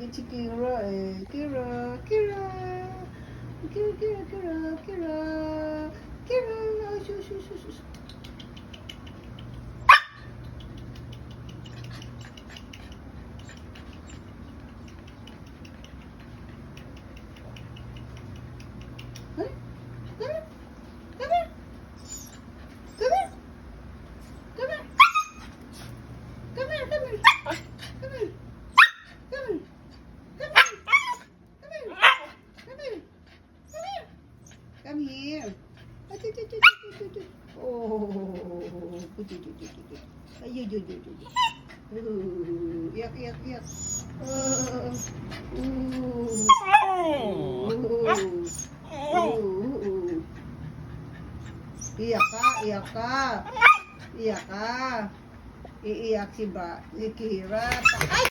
maliit si Kira eh. Kira, Kira. Kira, Kira, Kira, Kira. Kira, sus, sus, sus, sus. Huh? Come here. Come here. Come here. Come here. Come here, come here. Come here. Come here. Come here. Come here. Come here. Come here. Come here. Oh. Ay, ay, ay, ay, ay. Yak, yak, yak. Iyak ka, iyak ka. Iyak ka. Iiyak si Kira. Ay!